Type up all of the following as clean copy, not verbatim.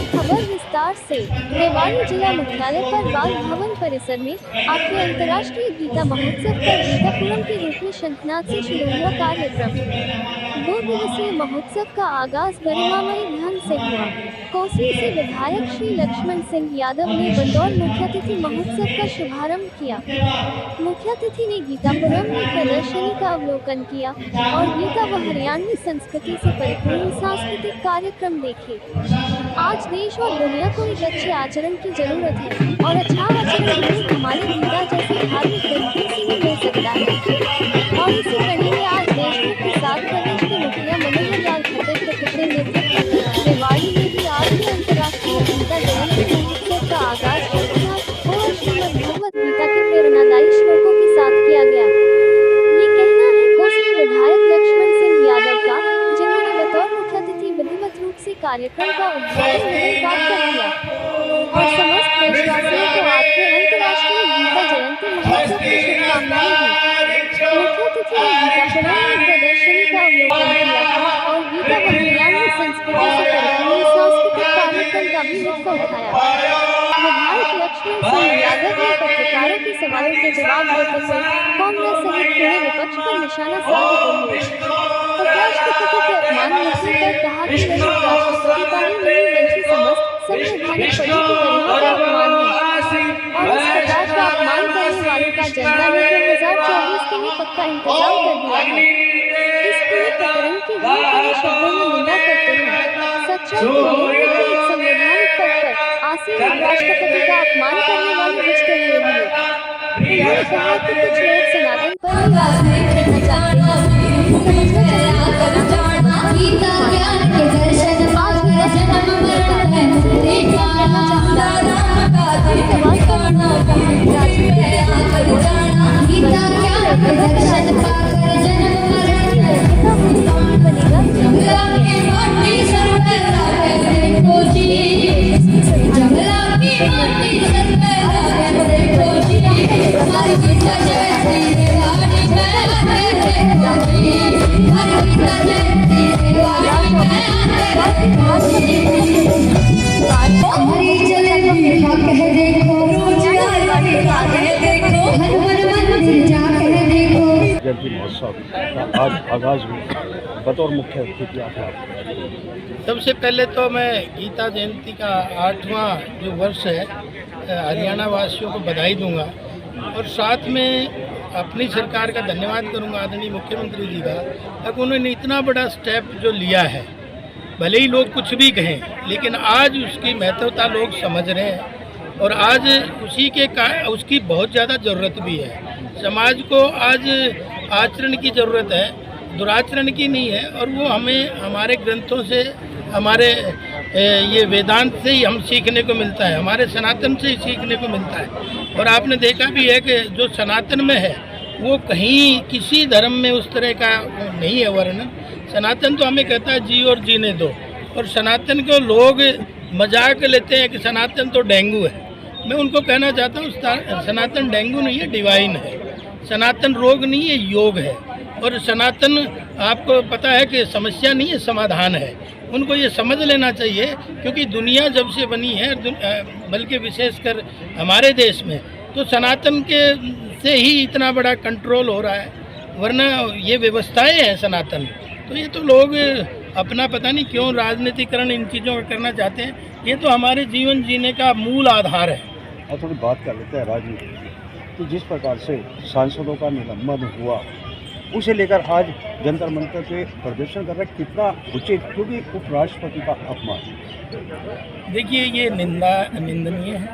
खबर विस्तार से। रेवाड़ी जिला मुख्यालय पर बाल भवन परिसर में आठवें अंतर्राष्ट्रीय गीता महोत्सव पर गीतापुरम के रूप में शंखनाद से शुरू हुआ कार्यक्रम। 2 दिवसीय महोत्सव का आगाज गरिमामयी ढंग से हुआ। कोसली से विधायक श्री लक्ष्मण सिंह यादव ने बतौर मुख्यातिथि महोत्सव का शुभारंभ किया। मुख्यातिथि ने गीतापुरम में प्रदर्शनी का अवलोकन किया और गीता व हरियाणवी संस्कृति से परिपूर्ण सांस्कृतिक कार्यक्रम देखे। आज देश और दुनिया को एक अच्छे आचरण की जरूरत है और अच्छा आचरण हमें हमारी गीता जैसे धार्मिक ग्रंथों से ही मिल सकता है। और इसी कड़ी में आज देशमुख के साथ प्रदेश के मुखिया मनोहर लाल खट्टर के नेतृत्व में रेवाड़ी में भी आज के अंतर्राष्ट्रीय गीता जयंती महोत्सव का आगाज और श्रीमद् भगवत गीता के प्रेरणादायी श्लोकों के साथ किया गया। ये कहना है कोसली विधायक लक्ष्मण सिंह यादव का, जिन्होंने बतौर मुख्यातिथि विधिवत रूप से कार्यक्रम का उद्घाटन कर किया और समस्त देशवासियों को आठवें अंतर्राष्ट्रीय गीता जयंती महोत्सव की शुभकामनाएं दी। मुख्यातिथि ने गीतापुरम में प्रदर्शनी का अवलोकन किया और गीता व हरियाणवी संस्कृति से परिपूर्ण सांस्कृतिक कार्यक्रम का भी लुत्फ उठाया। विधायक लक्ष्मण सिंह यादव ने पत्रकारों के सवालों के जवाब देते हुए कांग्रेस सहित पूरे विपक्ष पर निशाना साधते हुए उपराष्ट्रपति के अपमान नीति पर कहा कि वह उपराष्ट्रपति का ही नहीं बल्कि समस्त संवैधानिक पदों की गरिमा का अपमान है और इस प्रकार का अपमान करने वालों का जनता ने 2024 के लिए पक्का इंतजाम कर दिया है। इस पूरे प्रकरण की गंभीर शब्दों में निंदा करते हैं। सच्चाई तो ये है कि एक संवैधानिक पद पर आसीन उपराष्ट्रपति का अपमान करने वाले बचते हुए भी उन्होंने कहा कि कुछ लोग सनातन पर ही राजनीति करना चाहते जयंती महोत्सव का आज आगाज हुआ, बतौर मुख्य अतिथि आप। सबसे पहले तो मैं गीता जयंती का 8वां जो वर्ष है हरियाणा वासियों को बधाई दूंगा और साथ में अपनी सरकार का धन्यवाद करूंगा आदरणीय मुख्यमंत्री जी का, अब उन्होंने इतना बड़ा स्टेप जो लिया है। भले ही लोग कुछ भी कहें लेकिन आज उसकी महत्वता लोग समझ रहे हैं और आज उसकी बहुत ज़्यादा ज़रूरत भी है। समाज को आज आचरण की ज़रूरत है, दुराचरण की नहीं है और वो हमें हमारे ग्रंथों से, हमारे ये वेदांत से ही हम सीखने को मिलता है, हमारे सनातन से ही सीखने को मिलता है। और आपने देखा भी है कि जो सनातन में है वो कहीं किसी धर्म में उस तरह का नहीं है वर्णन। सनातन तो हमें कहता है जी और जीने दो, और सनातन को लोग मजाक लेते हैं कि सनातन तो डेंगू है। मैं उनको कहना चाहता हूँ सनातन डेंगू नहीं है, डिवाइन है। सनातन रोग नहीं है, योग है। और सनातन आपको पता है कि समस्या नहीं है, समाधान है। उनको ये समझ लेना चाहिए क्योंकि दुनिया जब से बनी है, बल्कि विशेषकर हमारे देश में, तो सनातन के से ही इतना बड़ा कंट्रोल हो रहा है, वरना ये व्यवस्थाएं हैं सनातन। तो ये तो लोग अपना पता नहीं क्यों राजनीतिकरण इन चीज़ों का करना चाहते हैं। ये तो हमारे जीवन जीने का मूल आधार है। और थोड़ी बात कर लेते हैं राजनीति की। तो जिस प्रकार से सांसदों का निलंबन हुआ, उसे लेकर आज जंतर मंतर पे प्रदर्शन कर रहे, कितना उचित, क्योंकि उपराष्ट्रपति का अपमान। देखिए ये निंदनीय है।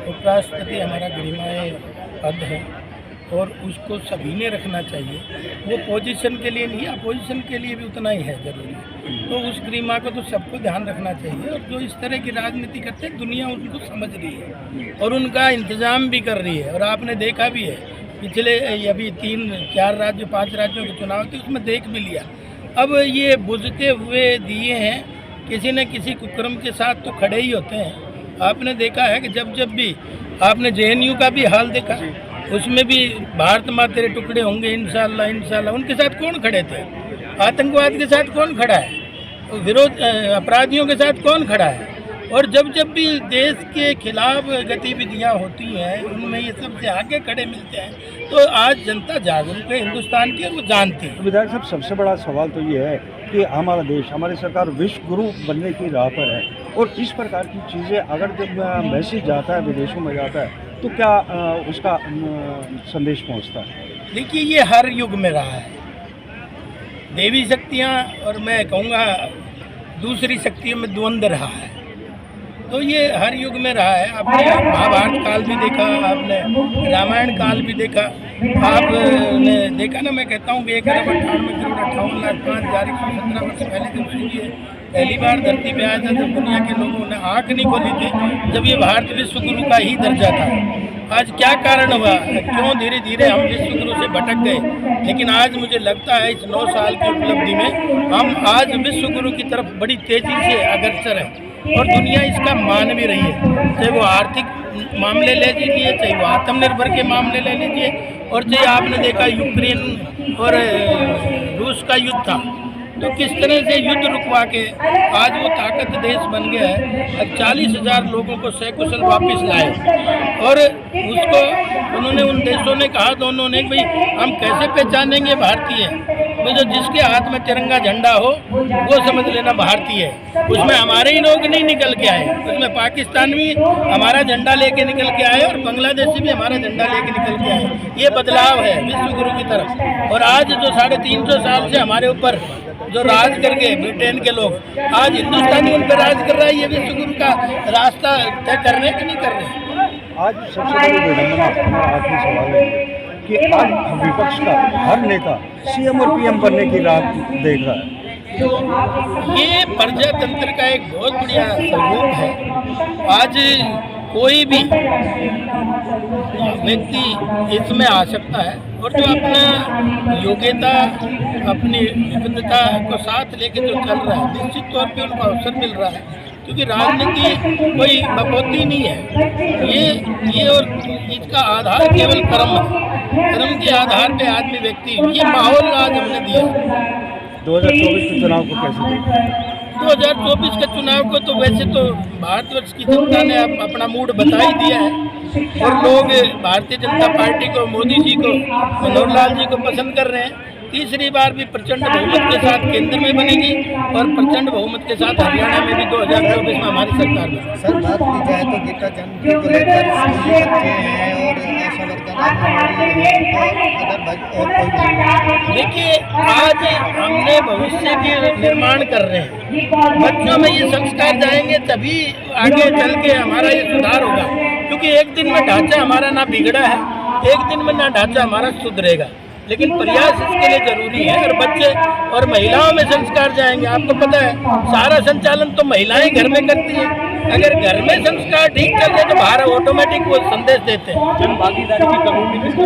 उपराष्ट्रपति हमारा गरिमामय पद है और उसको सभी ने रखना चाहिए। वो पोजीशन के लिए नहीं, अपोजिशन के लिए भी उतना ही है जरूरी। तो उस गरिमा को तो सबको ध्यान रखना चाहिए। और जो इस तरह की राजनीति करते हैं, दुनिया उनको समझ रही है और उनका इंतजाम भी कर रही है। और आपने देखा भी है पिछले अभी 3-4 राज्य 5 राज्यों के चुनाव थे, उसमें देख भी लिया। अब ये बुझते हुए दिए हैं, किसी न किसी कुकर्म के साथ तो खड़े ही होते हैं। आपने देखा है कि जब भी आपने JNU का भी हाल देखा, उसमें भी भारत माँ तेरे टुकड़े होंगे इंशाल्लाह इंशाल्लाह, उनके साथ कौन खड़े थे? आतंकवाद के साथ कौन खड़ा है? विरोध अपराधियों के साथ कौन खड़ा है? और जब जब भी देश के खिलाफ गतिविधियां होती हैं उनमें ये सबसे आगे खड़े मिलते हैं। तो आज जनता जागरूक है हिंदुस्तान की और वो जानती है। विधायक साहब, सबसे बड़ा सवाल तो ये है कि हमारा देश, हमारी सरकार विश्व गुरु बनने की राह पर है, और इस प्रकार की चीज़ें अगर जब मैसेज जाता है, विदेशों में जाता है, तो क्या उसका संदेश पहुंचता है? देखिए, ये हर युग में रहा है। देवी शक्तियाँ और मैं कहूँगा दूसरी शक्तियों में द्वंद्व रहा है, तो ये हर युग में रहा है। आपने महाभारत काल भी देखा, आपने रामायण काल भी देखा, आपने देखा ना। मैं कहता हूँ कि 1,98,58,58,117 वर्ष पहले जब सूर्य पहली बार धरती पे आया था, जब दुनिया के लोगों ने आँख नहीं खोली थी, जब ये भारत विश्व गुरु का ही दर्जा था। आज क्या कारण हुआ, क्यों धीरे धीरे हम विश्व गुरु से भटक गए? लेकिन आज मुझे लगता है इस 9 साल की उपलब्धि में हम आज विश्व गुरु की तरफ बड़ी तेज़ी से अग्रसर हैं, और दुनिया इसका मान भी रही है। चाहे वो आर्थिक मामले ले लीजिए, चाहे वो आत्मनिर्भर के मामले ले लीजिए, और चाहे आपने देखा यूक्रेन और रूस का युद्ध था, तो किस तरह से युद्ध रुकवा के आज वो ताकत देश बन गया है। 40,000 लोगों को सकुशल वापस लाए, और उसको उन्होंने, उन देशों ने कहा, दोनों ने, भाई हम कैसे पहचानेंगे भारतीय? तो जो जिसके हाथ में तिरंगा झंडा हो वो समझ लेना भारतीय है। उसमें हमारे ही लोग नहीं निकल के आए, उसमें पाकिस्तान भी हमारा झंडा लेके निकल के आए, और बांग्लादेशी भी हमारा झंडा लेके निकल के आए। ये बदलाव है विश्व गुरु की तरफ। और आज जो 350 साल से हमारे ऊपर जो राज कर गए ब्रिटेन के लोग, आज हिंदुस्तानी उन पर राज कर रहा है। ये विश्व गुरु का रास्ता तय कर रहे कि नहीं कर रहे? आज सबसे बड़ी विडंबना, हमारा आखिरी सवाल है कि आज विपक्ष का हर नेता सीएम और पीएम बनने की राह देख रहा है। ये प्रजातंत्र का एक बहुत बढ़िया स्वरूप है। आज कोई भी व्यक्ति इसमें आ सकता है, और जो अपना योग्यता, अपनी विविधता को साथ लेके जो चल रहा है, निश्चित तौर पे उनको अवसर मिल रहा है। क्योंकि राजनीति कोई बपौती नहीं है, ये और इसका आधार केवल कर्म है। कर्म के आधार पे आदमी व्यक्ति, ये माहौल आज हमने दिया। 2024 के चुनाव को कैसे देखते? 2024 के चुनाव को तो वैसे तो भारतवर्ष की जनता ने अपना मूड बता ही दिया है, और लोग भारतीय जनता पार्टी को, मोदी जी को, मनोहर लाल जी को पसंद कर रहे हैं। तीसरी बार भी प्रचंड बहुमत के साथ केंद्र में बनेगी, और प्रचंड बहुमत के साथ हरियाणा में भी 2024 में हमारी सरकार बनेगी। सर, बात की जाए तो गीता जयंती को लेकर स्कूली बच्चे हैं और आशा वर्कर और कोई, देखिए आज हमने भविष्य के निर्माण कर रहे हैं। बच्चों में ये संस्कार जाएंगे तभी आगे चल के हमारा ये सुधार होगा। क्योंकि एक दिन में ढांचा हमारा ना बिगड़ा है, एक दिन में ना ढांचा हमारा सुधरेगा, लेकिन प्रयास इसके लिए जरूरी है। और बच्चे और महिलाओं में संस्कार जाएंगे। आपको पता है सारा संचालन तो महिलाएं घर में करती हैं। अगर घर में संस्कार ठीक चल रहे तो बाहर ऑटोमेटिक वो संदेश देते हैं। जन भागीदारी की कमी भी मानते हैं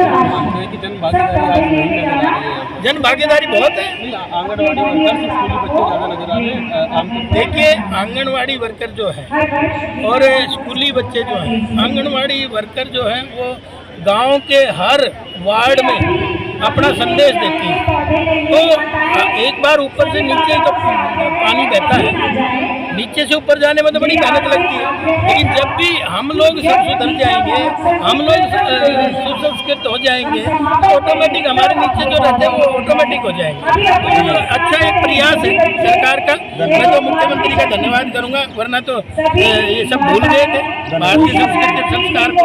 कि जन भागीदारी आज नहीं नजर आ रही है। जन भागीदारी बहुत है। आंगनबाड़ी वर्कर से स्कूली बच्चे ज़्यादा नजर आ रहे हैं। देखिए, आंगनवाड़ी वर्कर जो है और स्कूली बच्चे जो हैं, आंगनवाड़ी वर्कर जो हैं वो गांव के हर वार्ड में अपना संदेश देती है। तो एक बार ऊपर से नीचे तो पानी बहता है, नीचे से ऊपर जाने में तो बड़ी मेहनत लगती है, लेकिन जब भी हम लोग सब सुधर जाएंगे, हम लोग सुसंस्कृत हो जाएंगे, तो ऑटोमेटिक हमारे नीचे जो रहते हैं वो ऑटोमेटिक हो जाएंगे। तो अच्छा एक प्रयास है सरकार का। मैं तो मुख्यमंत्री का धन्यवाद करूँगा, वरना तो ये सब भूल गए थे भारतीय संस्कृति संस्कार को।